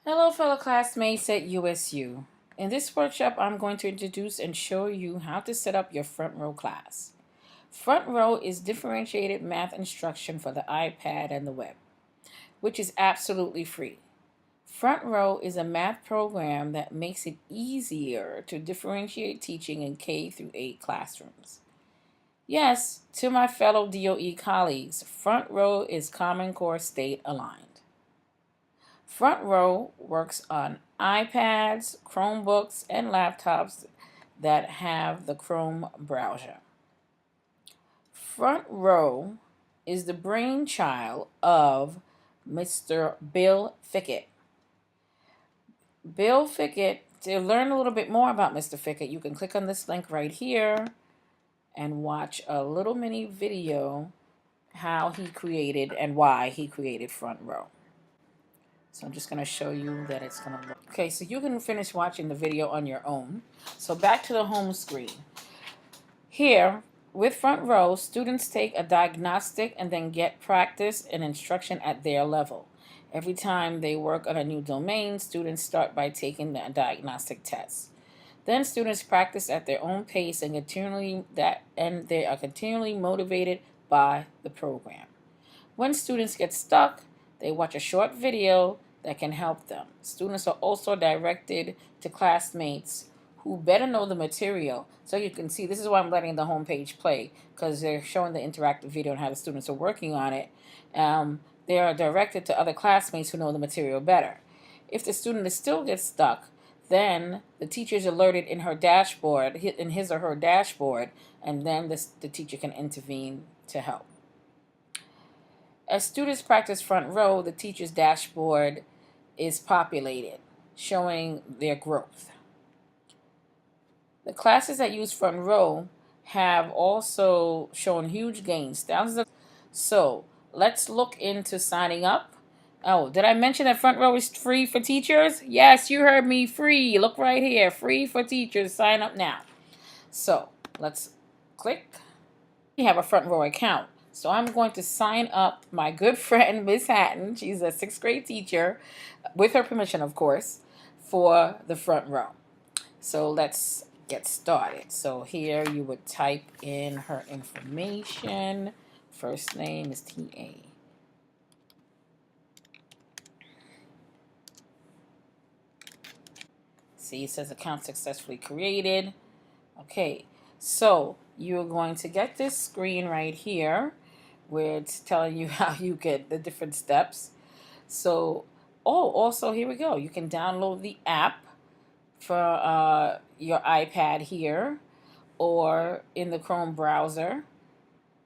Hello fellow classmates at USU. In this workshop, I'm going to introduce and show you how to set up your FrontRow class. FrontRow is differentiated math instruction for the iPad and the web, which is absolutely free. FrontRow is a math program that makes it easier to differentiate teaching in K through 8 classrooms. Yes, to my fellow DOE colleagues, FrontRow is Common Core state aligned. FrontRow works on iPads, Chromebooks, and laptops that have the Chrome browser. FrontRow is the brainchild of Mr. Bill Fickett. Bill Fickett, to learn a little bit more about Mr. Fickett, you can click on this link right here and watch a little mini video how he created and why he created FrontRow. So I'm just going to show you that it's going to look. Okay, so you can finish watching the video on your own. So back to the home screen. Here, with FrontRow, students take a diagnostic and then get practice and instruction at their level. Every time they work on a new domain, students start by taking the diagnostic test. Then students practice at their own pace and they are continually motivated by the program. When students get stuck, they watch a short video that can help them. Students are also directed to classmates who better know the material. So you can see, this is why I'm letting the home page play, because they're showing the interactive video and how the students are working on it. They are directed to other classmates who know the material better. If the student still gets stuck, then the teacher is alerted in her dashboard, in his or her dashboard, and then the teacher can intervene to help. As students practice FrontRow, the teacher's dashboard is populated, showing their growth. The classes that use FrontRow have also shown huge gains, thousands of. So let's look into signing up. Oh, did I mention that FrontRow is free for teachers? Yes, you heard me, free. Look right here, free for teachers. Sign up now. So let's click. We have a FrontRow account. So I'm going to sign up my good friend, Miss Hatton. She's a 6th grade teacher, with her permission, of course, for the FrontRow. So let's get started. So here you would type in her information. First name is T.A. See, it says account successfully created. Okay, so you're going to get this screen right here where it's telling you how you get the different steps. So, also here we go. You can download the app for your iPad here or in the Chrome browser.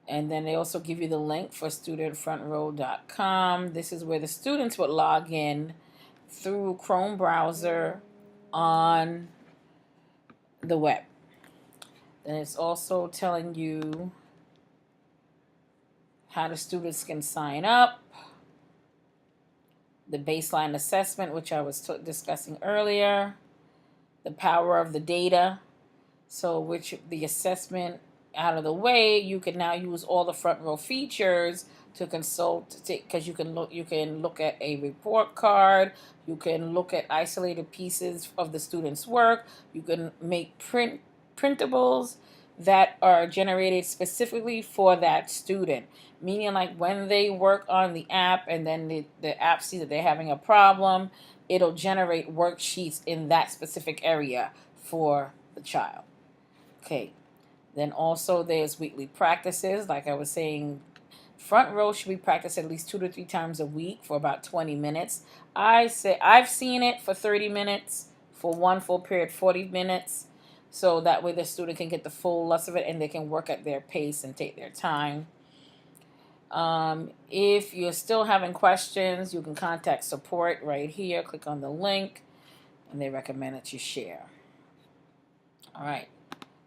And then they also give you the link for studentfrontrow.com. This is where the students would log in through Chrome browser on the web. Then it's also telling you how the students can sign up, the baseline assessment, which I was discussing earlier, the power of the data. So which the assessment out of the way, you can now use all the FrontRow features to consult, because you can look at a report card, you can look at isolated pieces of the student's work, you can make printables that are generated specifically for that student. Meaning, like when they work on the app and then the app sees that they're having a problem, it'll generate worksheets in that specific area for the child. Okay, then also there's weekly practices. Like I was saying, FrontRow should be practiced at least 2 to 3 times a week for about 20 minutes. I've seen it for 30 minutes, for one full period, 40 minutes. So that way the student can get the full lust of it and they can work at their pace and take their time. If you're still having questions, you can contact support right here. Click on the link, and they recommend that you share. All right,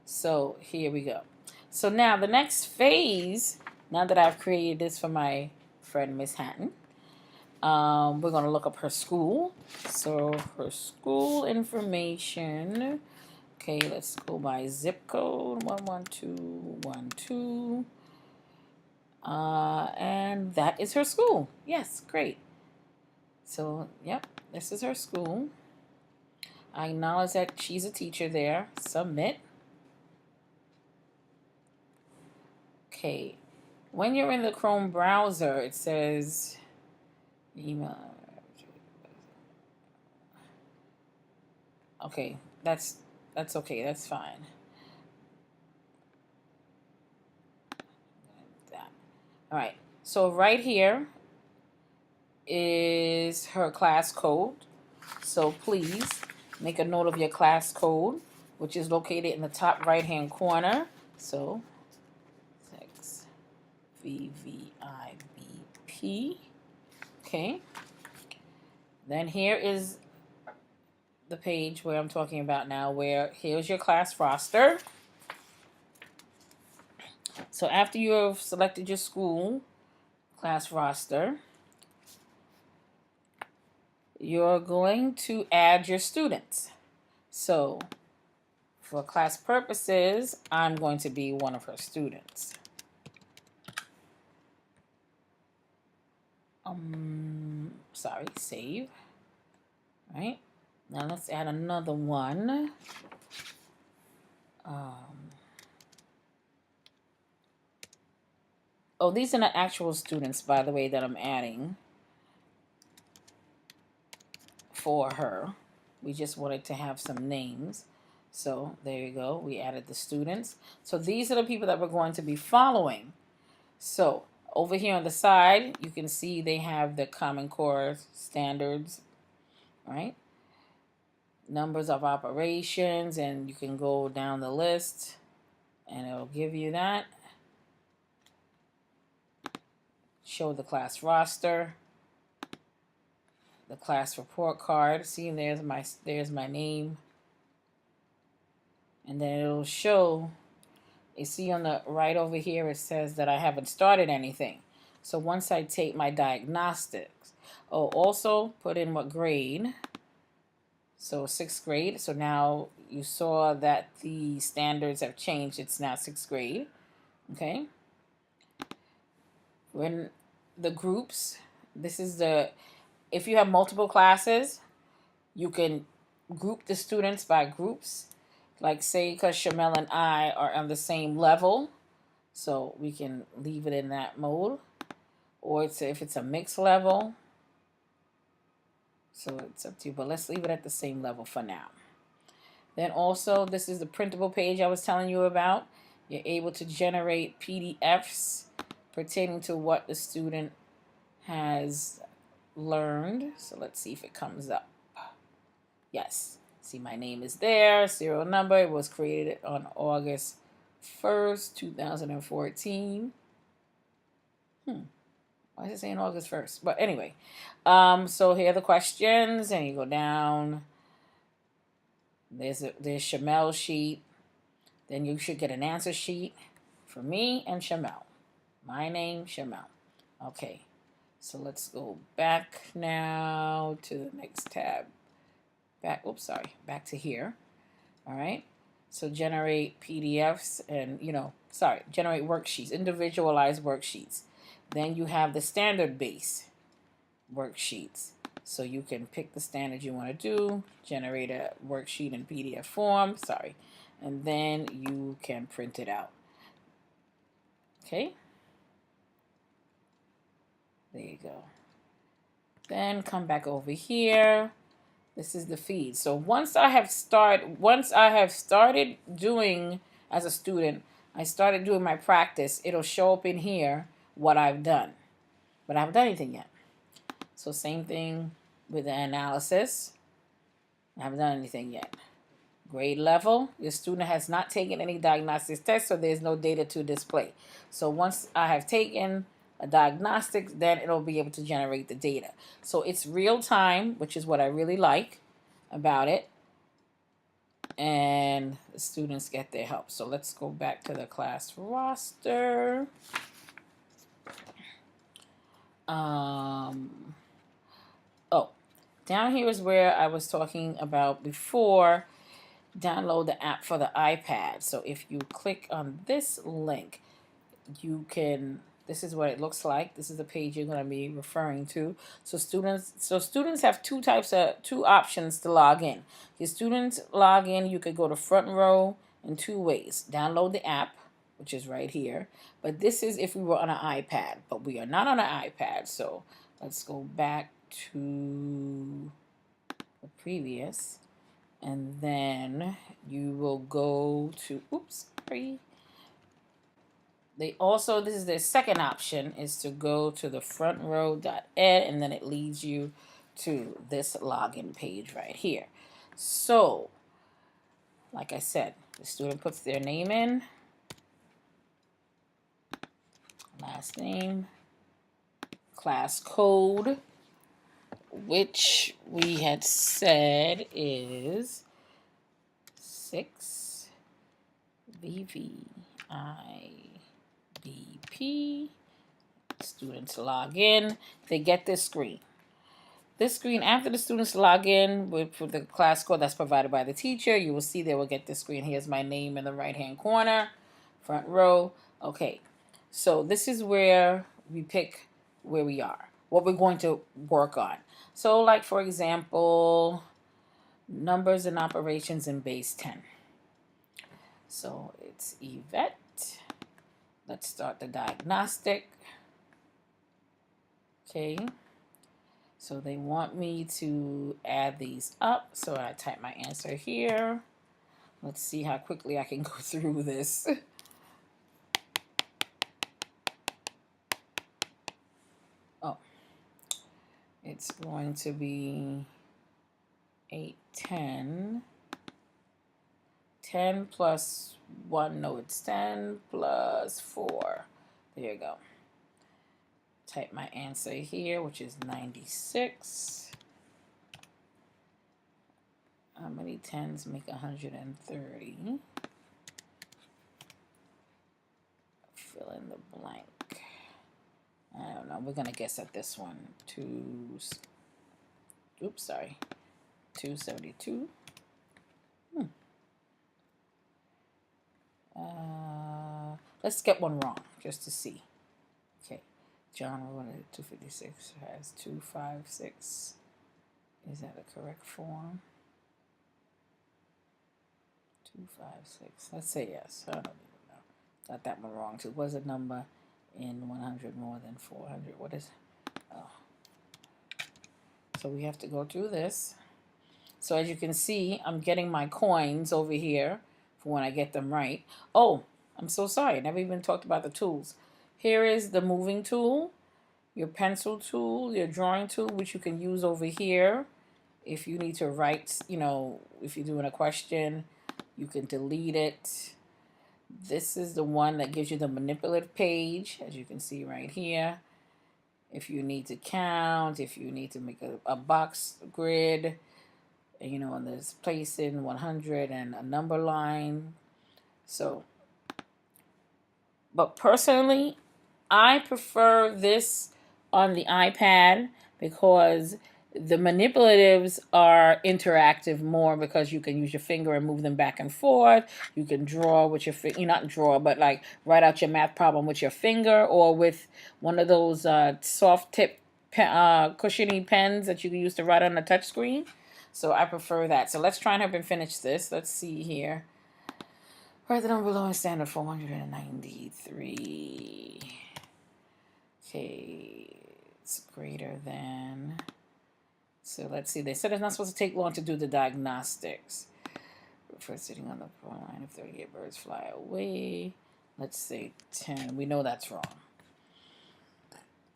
so here we go. So now the next phase, now that I've created this for my friend Miss Hatton, we're going to look up her school. So her school information. Okay, let's go by zip code 11212. And that is her school. Yes, great. So, yep, this is her school. I acknowledge that she's a teacher there. Submit. Okay. When you're in the Chrome browser, it says email. Okay, that's okay. That's fine. All right. So right here is her class code. So please make a note of your class code, which is located in the top right-hand corner. So 6VVIBP. Okay. Then here is the page where I'm talking about now, where here's your class roster. So after you have selected your school class roster, you're going to add your students. So for class purposes, I'm going to be one of her students. Sorry, save. All right. Now let's add another one. Oh, these are not actual students, by the way, that I'm adding for her. We just wanted to have some names. So there you go. We added the students. So these are the people that we're going to be following. So over here on the side, you can see they have the Common Core standards, right? Numbers of operations, and you can go down the list and it'll give you that. Show the class roster, the class report card. See, there's my name. And then it'll show, you see on the right over here, it says that I haven't started anything. So once I take my diagnostics, also put in what grade. So 6th grade. So now you saw that the standards have changed. It's now 6th grade. Okay. When the groups, this is if you have multiple classes, you can group the students by groups. Like say, because Shamel and I are on the same level, so we can leave it in that mode. Or if it's a mixed level, so it's up to you, but let's leave it at the same level for now. Then also, this is the printable page I was telling you about. You're able to generate PDFs pertaining to what the student has learned. So let's see if it comes up. Yes. See, my name is there. Serial number. It was created on August 1st, 2014. Why is it saying August 1st? But anyway, so here are the questions, and you go down. There's Shamel's sheet. Then you should get an answer sheet for me and Shamel. My name, Shamel. Okay, so let's go back now to the next tab. Back to here. All right, so generate PDFs and, generate worksheets, individualized worksheets. Then you have the standard base worksheets. So you can pick the standard you want to do, generate a worksheet in PDF form, and then you can print it out. Okay. There you go. Then come back over here. This is the feed. So once I have started doing, as a student, I started doing my practice, it'll show up in here what I've done. But I haven't done anything yet. So same thing with the analysis. I haven't done anything yet. Grade level, your student has not taken any diagnostics tests, so there's no data to display. So once I have taken a diagnostics, then it'll be able to generate the data. So it's real time, which is what I really like about it. And the students get their help. So let's go back to the class roster. Down here is where I was talking about before. Download the app for the iPad. So if you click on this link, you can This is what it looks like. This is the page you're going to be referring to. So students have two options to log in. If students log in, you could go to FrontRow in two ways. Download the app, which is right here. But this is if we were on an iPad, but we are not on an iPad. So let's go back to the previous, and then you will go to, oops, sorry. This is their second option, is to go to the frontrow.ed, and then it leads you to this login page right here. So, like I said, the student puts their name in, last name, class code, which we had said is 6VVIBP. Students log in. They get this screen. This screen, after the students log in with the class code that's provided by the teacher, you will see they will get this screen. Here's my name in the right-hand corner, front row. Okay, so this is where we pick where we are, what we're going to work on. So, like, for example, numbers and operations in base 10. So, it's Yvette. Let's start the diagnostic. Okay. So they want me to add these up. So I type my answer here. Let's see how quickly I can go through this. Oh, it's going to be 8, 10. 10 plus 1, no, it's 10 plus 4. There you go. Type my answer here, which is 96. How many 10s make 130? Fill in the blank. I don't know. We're going to guess at this one. 272. Let's get one wrong just to see. Okay. John 256 has 256. Is that the correct form? 256. Let's say yes. I don't even know. Got that one wrong too. Was a number in 100 more than 400? What is? Oh. So we have to go through this. So as you can see, I'm getting my coins over here for when I get them right. Oh, I'm so sorry. I never even talked about the tools. Here is the moving tool, your pencil tool, your drawing tool, which you can use over here. If you need to write, if you're doing a question, you can delete it. This is the one that gives you the manipulative page, as you can see right here. If you need to count, if you need to make a box grid, and there's place in 100 and a number line. So, but personally, I prefer this on the iPad because the manipulatives are interactive more, because you can use your finger and move them back and forth. You can draw with your finger, not draw, but like write out your math problem with your finger, or with one of those soft tip cushiony pens that you can use to write on a touch screen. So I prefer that. So let's try and help him finish this. Let's see here. Write the number below and standard 493. Okay, it's greater than. So let's see. They said it's not supposed to take long to do the diagnostics. First, sitting on the front line of 38 birds fly away. Let's say 10. We know that's wrong.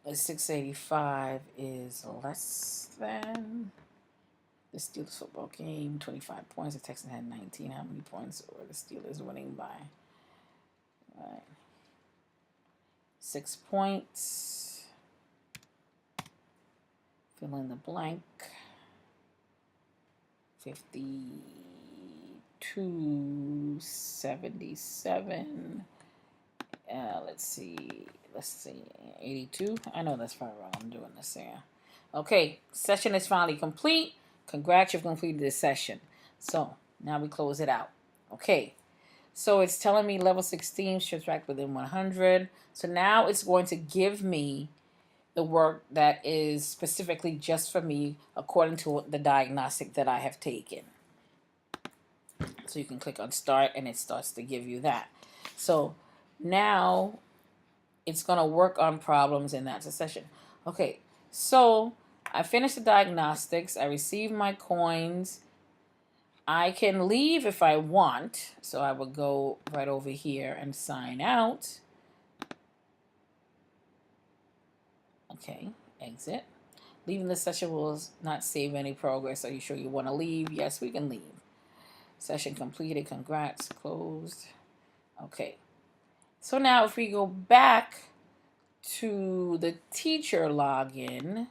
685 is less than. The Steelers football game, 25 points. The Texans had 19. How many points were the Steelers winning by? All right. 6 points. Fill in the blank. 5277. Let's see. 82. I know that's probably wrong. I'm doing this here. Okay, session is finally complete. Congrats, you've completed this session. So now we close it out. Okay, So it's telling me level 16, subtract within 100. So now it's going to give me the work that is specifically just for me according to the diagnostic that I have taken. So you can click on start and it starts to give you that. So now it's going to work on problems in that session. Okay, so I finished the diagnostics. I received my coins. I can leave if I want. So I would go right over here and sign out. Okay, exit. Leaving the session will not save any progress. Are you sure you want to leave? Yes, we can leave. Session completed. Congrats. Closed. Okay. So now if we go back to the teacher login,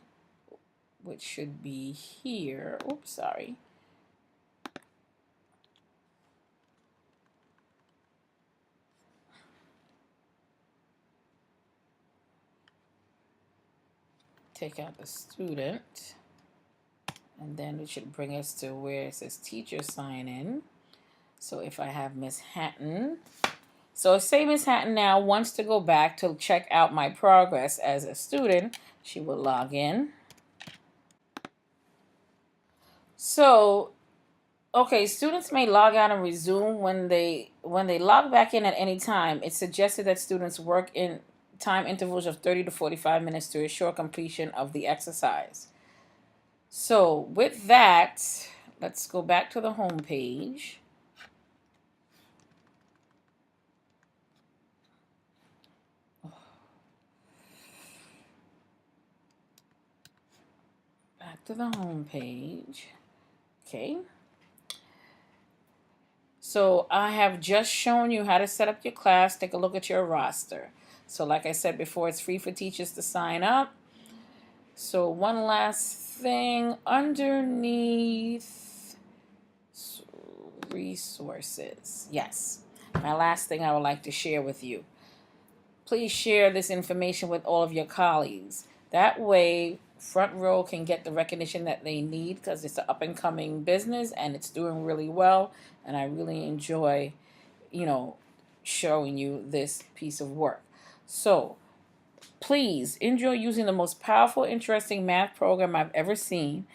which should be here. Oops, sorry. Take out the student. And then it should bring us to where it says teacher sign in. So if I have Miss Hatton. So say Miss Hatton now wants to go back to check out my progress as a student. She will log in. So, okay, students may log out and resume when they log back in at any time. It's suggested that students work in time intervals of 30 to 45 minutes to ensure completion of the exercise. So with that, let's go back to the home page. Back to the home page. Okay. So I have just shown you how to set up your class. Take a look at your roster. So like I said before, it's free for teachers to sign up. So one last thing underneath resources. Yes, my last thing I would like to share with you. Please share this information with all of your colleagues. That way, Front Row can get the recognition that they need because it's an up-and-coming business and it's doing really well. And I really enjoy, showing you this piece of work. So, please enjoy using the most powerful, interesting math program I've ever seen.